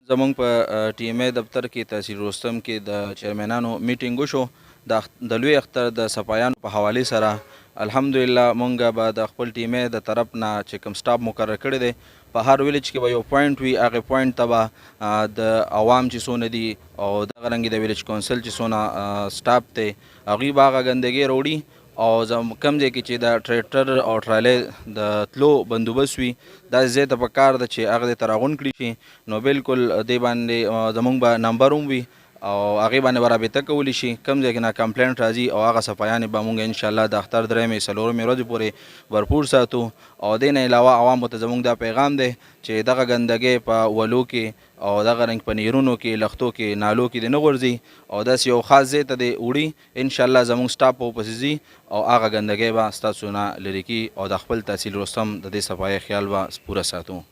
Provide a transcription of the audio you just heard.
زمونږ په ټي ایم ای دفتر کې تحصیل رستم کې د چیئرمینانو میټینګ وشو د لوی اختر د صفایانو په حوالې سره الحمدلله مونږ به د خپل ټي ایم ای د طرف نه چې کوم سټاف مقرر کړی دی په هر ویلیج کې به یو پوینټ وي هغې پوینټ ته به د عوام چې څونه دي او دغه رنګې د ویلیج کونسل چې څونه سټاف دی هغوی به هغه ګندګي راوړي او کم ځای کې چې د ټریکټر او ټرالۍ د تلو بندوبست وي داسې ځای ته پکار ده چې هغه دې ته راغونډ کړي شي نو بالکل دې باندې زمونږ به نمبر هم وي او هغې باندې به رابطه کولی شي کم ځای کې نه کمپلینټ راځي او هغه صفایانې به مونږ انشاءالله د اختر درېیمې څلورمې ورځې پورې بھرپور ساتو او دې نه علاوه عوامو ته زمونږ دا پیغام دی چې دغه ګندګۍ په ولو کې او دغه رنګ په نیرونو کې لښتو کې نالو کې دې نه غورځي او داسې یو خاص ځای ته دې وړي انشاءالله زمونږ سټاف به ورپسې ځي او هغه ګندګۍ به ستاسو نه لرې کړي او د خپل تحصیل رستم د دې صفایۍ خیال به پوره ساتو